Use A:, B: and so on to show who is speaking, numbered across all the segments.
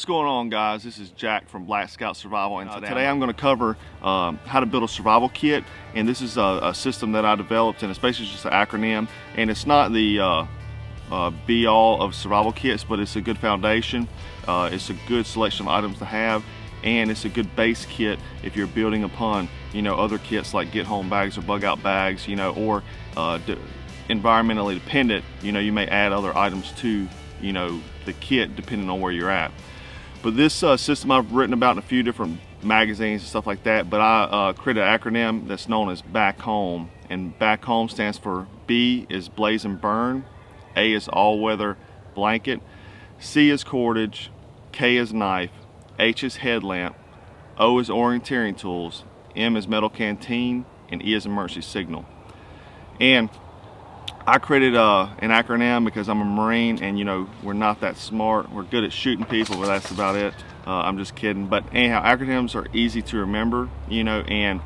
A: What's going on, guys? This is Jack from Black Scout Survival, and today I'm going to cover how to build a survival kit. And this is a system that I developed, and it's basically just an acronym, and it's not the be-all of survival kits, but it's a good foundation. It's a good selection of items to have, and it's a good base kit if you're building upon other kits like get home bags or bug out bags, or environmentally dependent. You may add other items to the kit depending on where you're at. But this system I've written about in a few different magazines and stuff like that, but I created an acronym that's known as Back Home. And Back Home stands for B is blaze and burn, A is all-weather blanket, C is cordage, K is knife, H is headlamp, O is orienteering tools, M is metal canteen, and E is emergency signal. And I created an acronym because I'm a Marine, and we're not that smart. We're good at shooting people, but that's about it. I'm just kidding. But anyhow, acronyms are easy to remember, and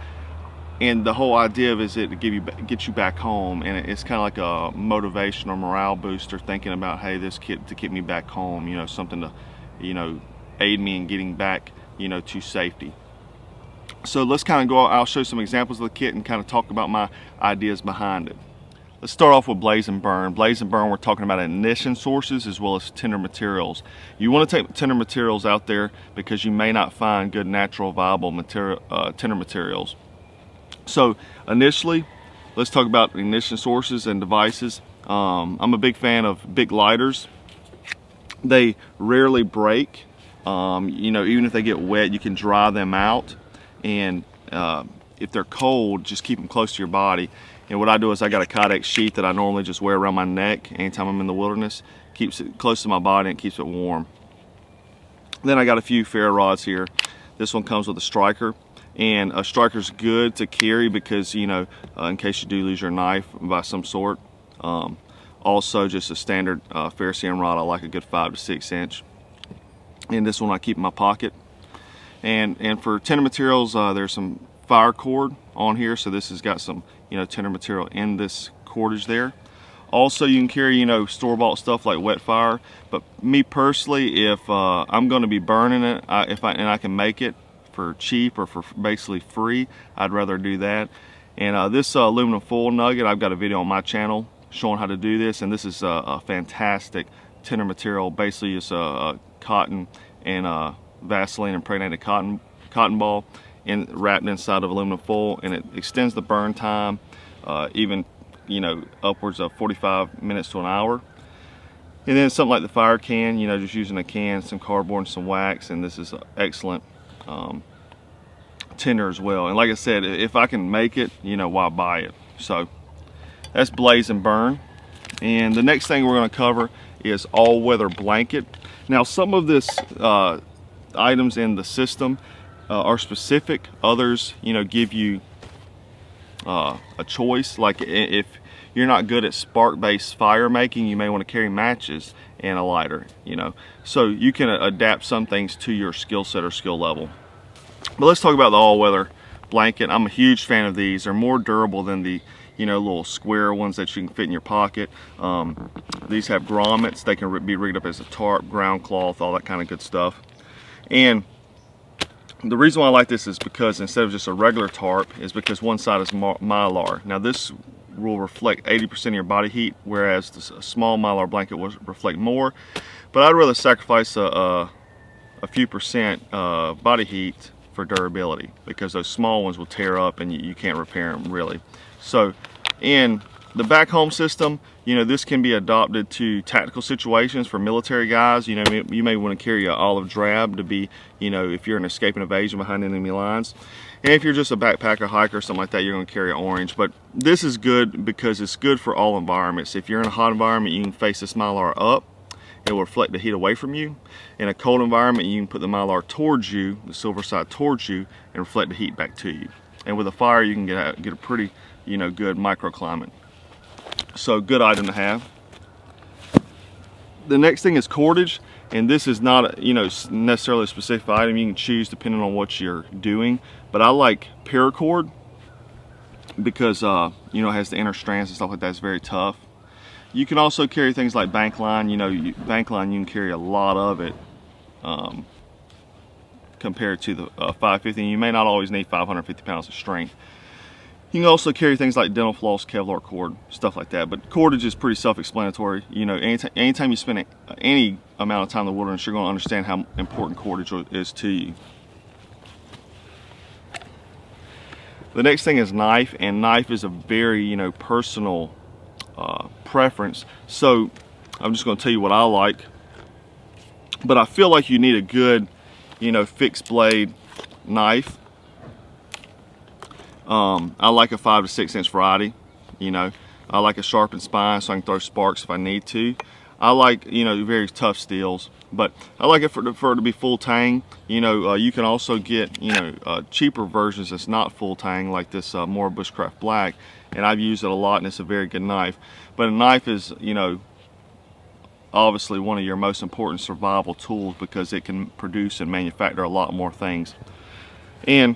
A: the whole idea of is it to get you back home, and it's kind of like a motivational morale booster, thinking about, hey, this kit to get me back home, something to aid me in getting back to safety. So let's kind of go. I'll show some examples of the kit and kind of talk about my ideas behind it. Let's start off with blaze and burn. Blaze and burn, we're talking about ignition sources as well as tinder materials. You want to take tinder materials out there because you may not find good natural viable tinder materials. So initially, let's talk about ignition sources and devices. I'm a big fan of big lighters. They rarely break. Even if they get wet, you can dry them out. And if they're cold, just keep them close to your body. And what I do is I got a Kydex sheet that I normally just wear around my neck anytime I'm in the wilderness. Keeps it close to my body and keeps it warm. Then I got a few ferro rods here. This one comes with a striker, and a striker's good to carry because in case you do lose your knife by some sort. Also just a standard ferrocerium rod. I like a good 5 to 6 inch. And this one I keep in my pocket. And for tinder materials, there's some fire cord on here, so this has got some tinder material in this cordage there. Also, you can carry store-bought stuff like wet fire, but me personally, if I'm going to be burning it, and I can make it for cheap or for basically free, I'd rather do that. And this aluminum foil nugget, I've got a video on my channel showing how to do this, and this is a fantastic tinder material. Basically it's a cotton and Vaseline impregnated cotton ball wrapped inside of aluminum foil, and it extends the burn time even upwards of 45 minutes to an hour. And then something like the fire can, just using a can, some cardboard and some wax, and this is excellent tinder as well. And like I said, if I can make it, why buy it? So that's blaze and burn. And the next thing we're going to cover is all-weather blanket. Now, some of this items in the system are specific. Others give you a choice. Like if you're not good at spark-based fire making, you may want to carry matches and a lighter, so you can adapt some things to your skill set or skill level. But let's talk about the all-weather blanket. I'm a huge fan of these. They're more durable than the little square ones that you can fit in your pocket. These have grommets. They can be rigged up as a tarp, ground cloth, all that kind of good stuff. And the reason why I like this is because instead of just a regular tarp, is because one side is mylar. Now this will reflect 80% of your body heat, whereas a small mylar blanket will reflect more. But I'd rather sacrifice a few percent body heat for durability, because those small ones will tear up and you can't repair them really. So in the back home system, this can be adopted to tactical situations for military guys. You may want to carry an olive drab to be, if you're an escape and evasion behind enemy lines. And if you're just a backpacker, hiker, something like that, you're going to carry an orange. But this is good because it's good for all environments. If you're in a hot environment, you can face this mylar up. It will reflect the heat away from you. In a cold environment, you can put the mylar towards you, the silver side towards you, and reflect the heat back to you. And with a fire, you can get a pretty, good microclimate. So good item to have. The next thing is cordage, and this is not necessarily a specific item. You can choose depending on what you're doing, but I like paracord because it has the inner strands and stuff like that. It's very tough. You can also carry things like bank line. Bank line, you can carry a lot of it compared to the 550. And you may not always need 550 pounds of strength. You can also carry things like dental floss, Kevlar cord, stuff like that. But cordage is pretty self-explanatory. You know, anytime you spend any amount of time in the wilderness, you're going to understand how important cordage is to you. The next thing is knife, and knife is a very, you know, personal preference. So I'm just going to tell you what I like. But I feel like you need a good, you know, fixed blade knife. I like a 5 to 6 inch variety. You know, I like a sharpened spine so I can throw sparks if I need to. I like, you know, very tough steels, but I like it for it to be full tang. You know, you can also get, you know, cheaper versions that's not full tang, like this Moore Bushcraft Black, and I've used it a lot, and it's a very good knife. But a knife is, you know, obviously one of your most important survival tools because it can produce and manufacture a lot more things. And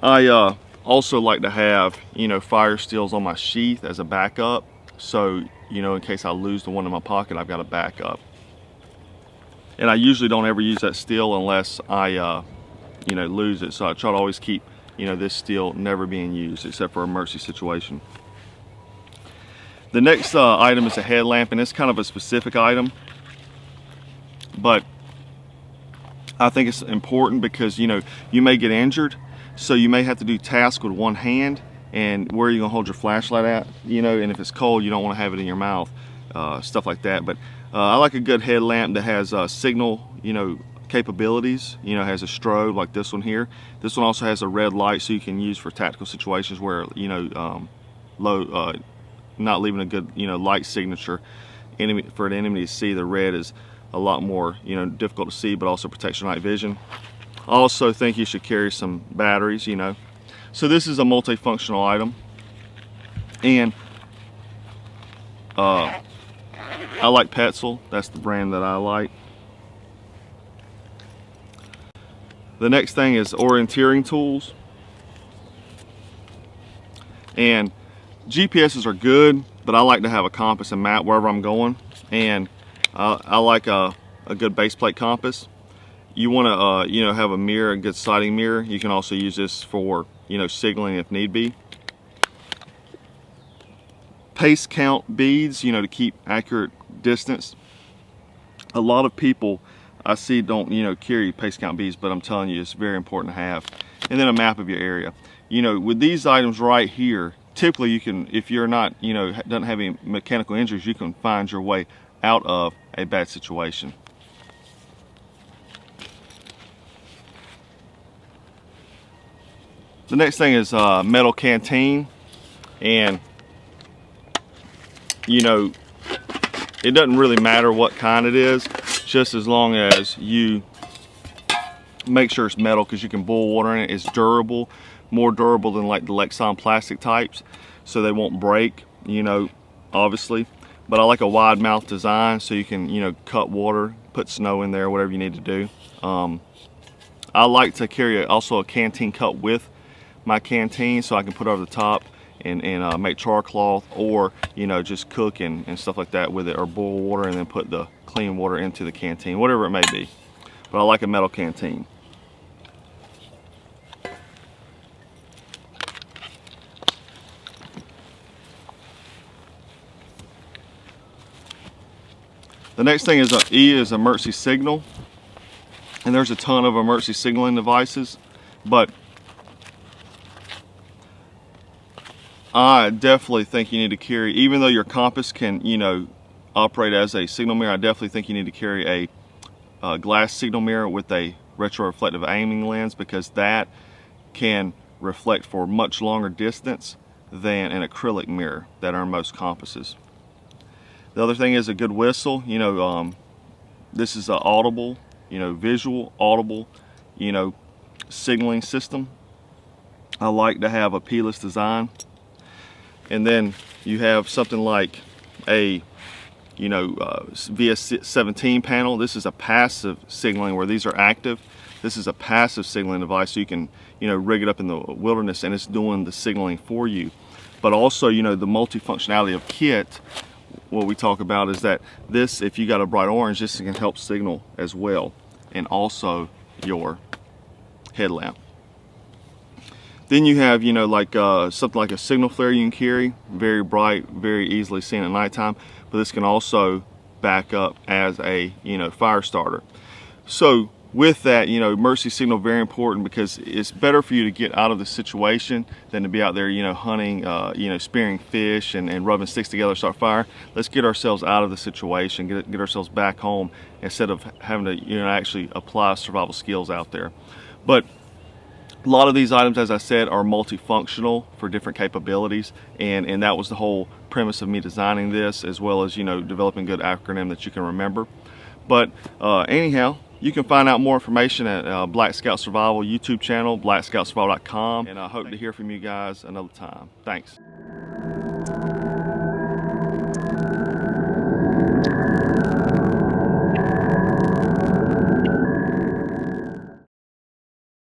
A: I also like to have, you know, fire steels on my sheath as a backup. So, you know, in case I lose the one in my pocket, I've got a backup. And I usually don't ever use that steel unless I, you know, lose it. So I try to always keep, you know, this steel never being used except for an emergency situation. The next item is a headlamp, and it's kind of a specific item, but I think it's important because, you know, you may get injured. So you may have to do tasks with one hand, and where are you gonna hold your flashlight at? You know, and if it's cold, you don't wanna have it in your mouth, stuff like that. But I like a good headlamp that has signal, you know, capabilities. You know, has a strobe like this one here. This one also has a red light, so you can use for tactical situations where, you know, not leaving a good, you know, light signature for an enemy to see. The red is a lot more, you know, difficult to see, but also protects your night vision. I also think you should carry some batteries, you know. So this is a multifunctional item, and I like Petzl. That's the brand that I like. The next thing is orienteering tools, and GPSs are good, but I like to have a compass and map wherever I'm going, and I like a good base plate compass. You want to, you know, have a mirror, a good sighting mirror. You can also use this for, you know, signaling if need be. Pace count beads, you know, to keep accurate distance. A lot of people I see don't, you know, carry pace count beads, but I'm telling you, it's very important to have. And then a map of your area. You know, with these items right here, typically you can, if you're not, you know, doesn't have any mechanical injuries, you can find your way out of a bad situation. The next thing is metal canteen, and you know, it doesn't really matter what kind it is, just as long as you make sure it's metal, because you can boil water in it. It's durable, more durable than like the Lexan plastic types, so they won't break, you know, obviously. But I like a wide mouth design so you can, you know, cut water, put snow in there, whatever you need to do. I like to carry also a canteen cup with my canteen, so I can put over the top and make char cloth, or, you know, just cook and stuff like that with it, or boil water and then put the clean water into the canteen, whatever it may be. But I like a metal canteen. The next thing is emergency signal, and there's a ton of emergency signaling devices, but I definitely think you need to carry, even though your compass can, you know, operate as a signal mirror, I definitely think you need to carry a glass signal mirror with a retroreflective aiming lens, because that can reflect for much longer distance than an acrylic mirror that are in most compasses. The other thing is a good whistle. You know, this is an audible, you know, visual, audible, you know, signaling system. I like to have a P-less design. And then you have something like a, you know, VS17 panel. This is a passive signaling, where these are active. This is a passive signaling device, so you can, you know, rig it up in the wilderness and it's doing the signaling for you. But also, you know, the multifunctionality of kit, what we talk about is that this, if you got a bright orange, this can help signal as well, and also your headlamp. Then you have, you know, like something like a signal flare you can carry, very bright, very easily seen at nighttime, but this can also back up as a, you know, fire starter. So with that, you know, emergency signal, very important, because it's better for you to get out of the situation than to be out there, you know, hunting, you know, spearing fish and rubbing sticks together to start fire. Let's get ourselves out of the situation, get ourselves back home, instead of having to, you know, actually apply survival skills out there. But a lot of these items, as I said, are multifunctional for different capabilities, and that was the whole premise of me designing this, as well as, you know, developing a good acronym that you can remember. But anyhow, you can find out more information at Black Scout Survival YouTube channel, blackscoutsurvival.com, and I hope to hear from you guys another time. Thanks.